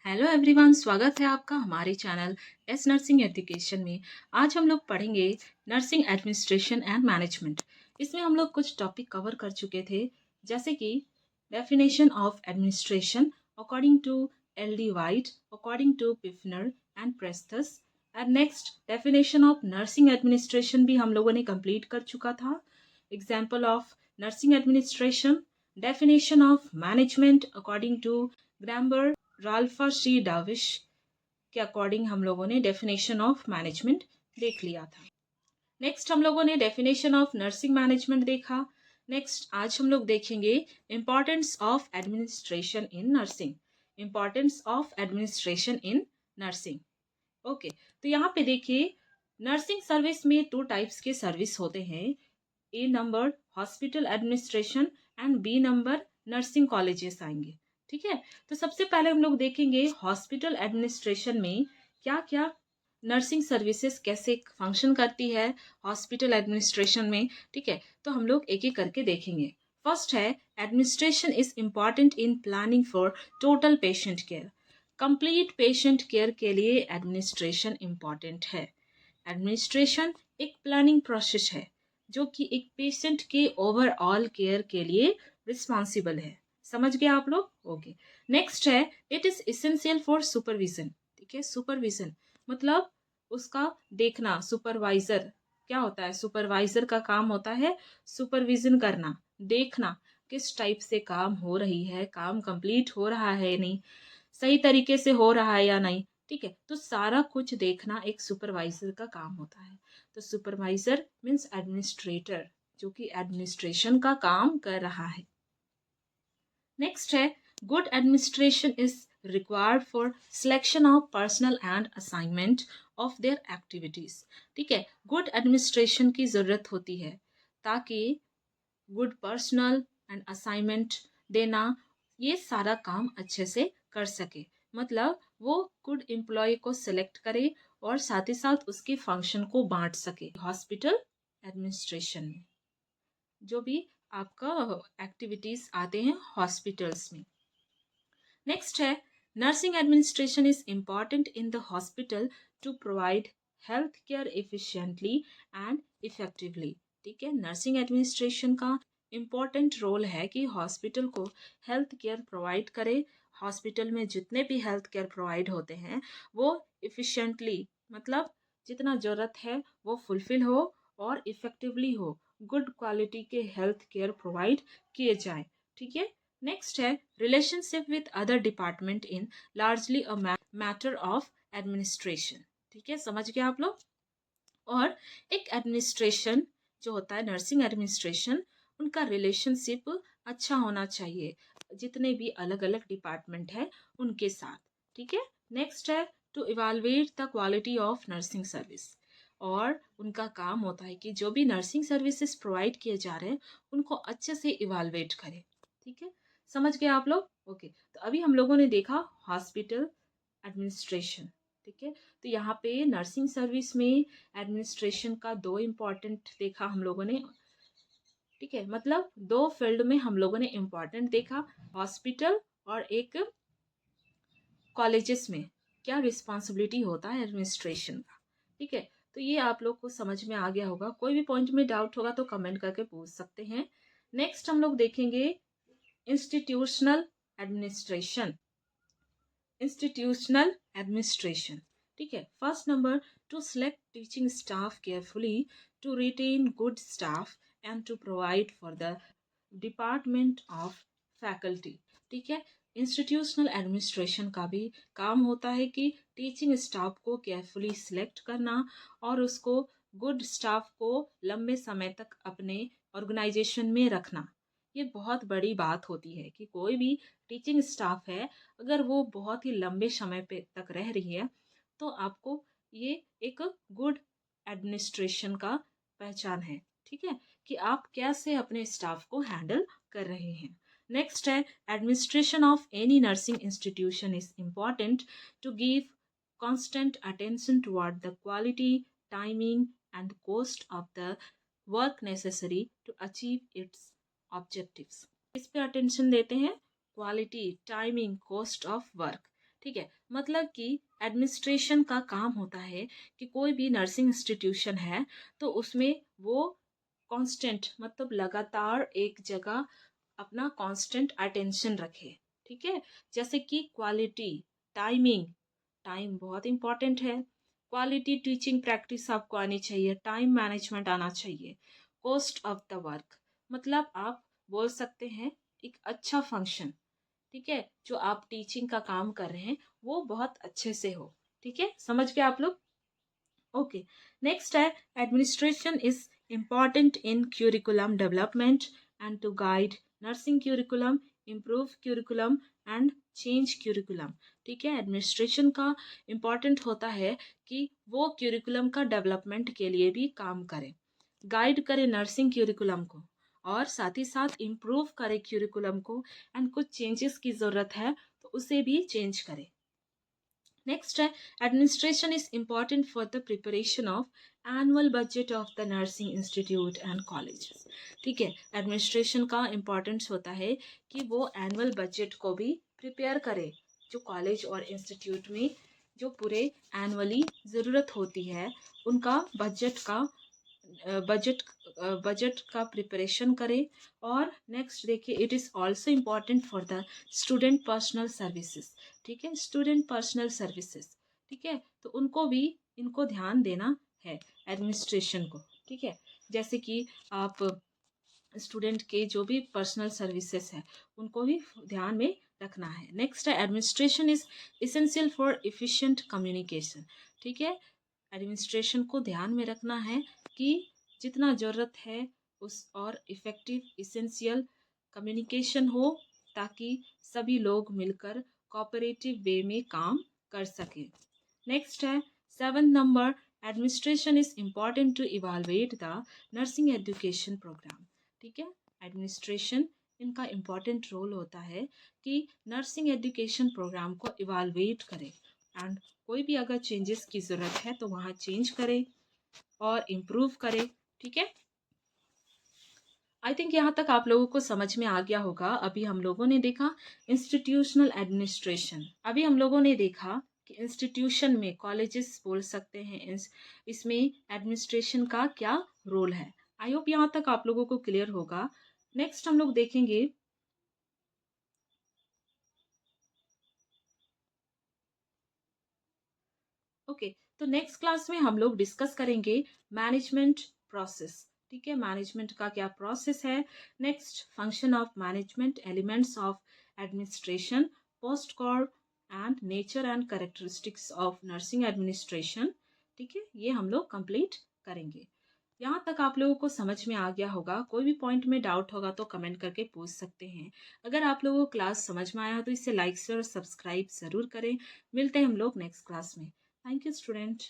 Hello everyone, स्वागत है आपका हमारे चैनल एस नर्सिंग एजुकेशन में। आज हम लोग पढ़ेंगे नर्सिंग एडमिनिस्ट्रेशन एंड मैनेजमेंट। इसमें हम लोग कुछ टॉपिक कवर कर चुके थे, जैसे कि definition of administration according to L D White, according to Pfiffner and Presthus. And next definition of nursing administration भी हम लोगों ने कंप्लीट कर चुका था। Example of nursing administration, definition of management according to Gramber Ralph C Davis के अकॉर्डिंग हम लोगों ने डेफिनेशन ऑफ मैनेजमेंट देख लिया था। नेक्स्ट हम लोगों ने डेफिनेशन ऑफ नर्सिंग मैनेजमेंट देखा। नेक्स्ट आज हम लोग देखेंगे importance of administration in nursing. Importance of administration in nursing. Okay, तो यहाँ पे देखिए, नर्सिंग सर्विस में टू टाइप्स के सर्विस होते हैं। A number hospital administration and B number nursing colleges आएंगे। ठीक है, तो सबसे पहले हम लोग देखेंगे हॉस्पिटल एडमिनिस्ट्रेशन में क्या क्या नर्सिंग सर्विसेज कैसे फंक्शन करती है हॉस्पिटल एडमिनिस्ट्रेशन में। ठीक है, तो हम लोग एक एक करके देखेंगे। फर्स्ट है administration is important in planning for total patient care. Complete patient care के लिए एडमिनिस्ट्रेशन इम्पॉर्टेंट है। एडमिनिस्ट्रेशन एक प्लानिंग प्रोसेस है जो कि एक पेशेंट के ओवरऑल केयर के लिए रिस्पॉन्सिबल है। समझ गए आप लोग? ओके। नेक्स्ट है it is essential for supervision. ठीक है, सुपरविजन मतलब उसका देखना। सुपरवाइजर क्या होता है? सुपरवाइजर का काम होता है सुपरविजन करना, देखना किस टाइप से काम हो रही है, काम कंप्लीट हो रहा है नहीं, सही तरीके से हो रहा है या नहीं। ठीक है, तो सारा कुछ देखना एक सुपरवाइजर का काम होता है। तो सुपरवाइजर मीन्स एडमिनिस्ट्रेटर, जो कि एडमिनिस्ट्रेशन का काम कर रहा है। नेक्स्ट है good administration is required for selection of personal and assignment of their activities. ठीक है, गुड एडमिनिस्ट्रेशन की जरूरत होती है ताकि गुड पर्सनल एंड असाइनमेंट देना, ये सारा काम अच्छे से कर सके। मतलब वो गुड एम्प्लॉय को सिलेक्ट करे और साथ ही साथ उसके फंक्शन को बांट सके हॉस्पिटल एडमिनिस्ट्रेशन में, जो भी आपका एक्टिविटीज आते हैं हॉस्पिटल्स में। नेक्स्ट है nursing administration is important in the hospital to provide health care efficiently and effectively. ठीक है, नर्सिंग एडमिनिस्ट्रेशन का इम्पॉर्टेंट रोल है कि हॉस्पिटल को हेल्थ केयर प्रोवाइड करे। हॉस्पिटल में जितने भी हेल्थ केयर प्रोवाइड होते हैं वो इफिशिएंटली, मतलब जितना ज़रूरत है वो फुलफिल हो और इफेक्टिवली हो, गुड क्वालिटी के हेल्थ केयर प्रोवाइड किए जाए। ठीक है। नेक्स्ट है relationship with other department in largely a matter of administration. ठीक है, समझ गए आप लोग? और एक एडमिनिस्ट्रेशन जो होता है नर्सिंग एडमिनिस्ट्रेशन, उनका रिलेशनशिप अच्छा होना चाहिए जितने भी अलग अलग डिपार्टमेंट है उनके साथ। ठीक है। नेक्स्ट है to evaluate the quality of nursing service. और उनका काम होता है कि जो भी नर्सिंग सर्विसेज प्रोवाइड किए जा रहे हैं उनको अच्छे से इवालुएट करें। ठीक है, समझ गए आप लोग? ओके, तो अभी हम लोगों ने देखा हॉस्पिटल एडमिनिस्ट्रेशन। ठीक है, तो यहाँ पे नर्सिंग सर्विस में एडमिनिस्ट्रेशन का दो इम्पॉर्टेंट देखा हम लोगों ने। ठीक है, मतलब दो फील्ड में हम लोगों ने इम्पॉर्टेंट देखा, हॉस्पिटल और एक कॉलेजेस में क्या रिस्पॉन्सिबिलिटी होता है एडमिनिस्ट्रेशन का। ठीक है, तो ये आप लोग को समझ में आ गया होगा। कोई भी पॉइंट में डाउट होगा तो कमेंट करके पूछ सकते हैं। नेक्स्ट हम लोग देखेंगे इंस्टीट्यूशनल एडमिनिस्ट्रेशन। Institutional administration. ठीक है, first number to select teaching staff carefully to retain good staff and to provide for the department of faculty. ठीक है, इंस्टीट्यूशनल एडमिनिस्ट्रेशन का भी काम होता है कि टीचिंग स्टाफ को केयरफुली सिलेक्ट करना और उसको गुड स्टाफ को लंबे समय तक अपने ऑर्गेनाइजेशन में रखना। ये बहुत बड़ी बात होती है कि कोई भी टीचिंग स्टाफ है, अगर वो बहुत ही लंबे समय पे तक रह रही है तो आपको ये एक गुड एडमिनिस्ट्रेशन का पहचान है। ठीक है, कि आप कैसे अपने स्टाफ को हैंडल कर रहे हैं। नेक्स्ट है administration of any nursing institution is important to give constant attention toward the quality, timing, and cost of the work necessary to achieve its objectives. इस पे अटेंशन देते हैं, quality, timing, cost of work. ठीक है, मतलब कि administration का काम होता है कि कोई भी नर्सिंग इंस्टीट्यूशन है तो उसमें वो कांस्टेंट मतलब लगातार एक जगह अपना कांस्टेंट अटेंशन रखे। ठीक है, जैसे कि क्वालिटी, टाइमिंग, टाइम बहुत इंपॉर्टेंट है। क्वालिटी टीचिंग प्रैक्टिस आपको आनी चाहिए, टाइम मैनेजमेंट आना चाहिए, कॉस्ट ऑफ द वर्क, मतलब आप बोल सकते हैं एक अच्छा फंक्शन। ठीक है, जो आप टीचिंग का काम कर रहे हैं वो बहुत अच्छे से हो। ठीक है, समझ गए आप लोग? ओके, नेक्स्ट है administration is important in curriculum development and to guide nursing curriculum, improve curriculum and change curriculum. ठीक है, एडमिनिस्ट्रेशन का इम्पॉर्टेंट होता है कि वो क्यूरिकुलम का डेवलपमेंट के लिए भी काम करे, गाइड करे नर्सिंग क्यूरिकुलम को, और साथ ही साथ इम्प्रूव करे क्यूरिकुलम को, एंड कुछ चेंजेस की ज़रूरत है तो उसे भी चेंज करे। नेक्स्ट है administration is important for the preparation of annual budget of the nursing institute and colleges. ठीक है, एडमिनिस्ट्रेशन का इम्पॉर्टेंस होता है कि वो एनुअल बजट को भी प्रिपेयर करे, जो कॉलेज और इंस्टीट्यूट में जो पूरे एनुअली ज़रूरत होती है उनका बजट बजट का प्रिपरेशन करें। और नेक्स्ट देखिए, it is also important for the student personal services. ठीक है, स्टूडेंट पर्सनल सर्विसेज, ठीक है, तो उनको भी इनको ध्यान देना है एडमिनिस्ट्रेशन को। ठीक है, जैसे कि आप स्टूडेंट के जो भी पर्सनल सर्विसेज है उनको भी ध्यान में रखना है। नेक्स्ट है administration is essential for efficient communication. ठीक है, एडमिनिस्ट्रेशन को ध्यान में रखना है कि जितना ज़रूरत है उस और इफ़ेक्टिव इसेंशियल कम्युनिकेशन हो, ताकि सभी लोग मिलकर कोऑपरेटिव वे में काम कर सकें। नेक्स्ट है 7 number, administration is important to evaluate the nursing education program. ठीक है, एडमिनिस्ट्रेशन इनका इम्पॉर्टेंट रोल होता है कि नर्सिंग एजुकेशन प्रोग्राम को इवालुएट करे, एंड कोई भी अगर चेंजेस की ज़रूरत है तो वहाँ चेंज करे और इम्प्रूव करे। ठीक है, आई थिंक यहाँ तक आप लोगों को समझ में आ गया होगा। अभी हम लोगों ने देखा इंस्टीट्यूशनल एडमिनिस्ट्रेशन, अभी हम लोगों ने देखा कि इंस्टीट्यूशन में कॉलेजेस बोल सकते हैं इसमें एडमिनिस्ट्रेशन का क्या रोल है। आई होप यहाँ तक आप लोगों को क्लियर होगा। नेक्स्ट हम लोग देखेंगे ओके, तो नेक्स्ट क्लास में हम लोग डिस्कस करेंगे मैनेजमेंट प्रोसेस। ठीक है, मैनेजमेंट का क्या प्रोसेस है, next function of management, elements of administration, POSDCORB and nature and characteristics of nursing administration. ठीक है, ये हम लोग कंप्लीट करेंगे। यहाँ तक आप लोगों को समझ में आ गया होगा। कोई भी पॉइंट में डाउट होगा तो कमेंट करके पूछ सकते हैं। अगर आप लोगों को क्लास समझ में आया तो इसे लाइक शेयर और सब्सक्राइब ज़रूर करें। मिलते हैं हम लोग नेक्स्ट क्लास में। Thank you, student.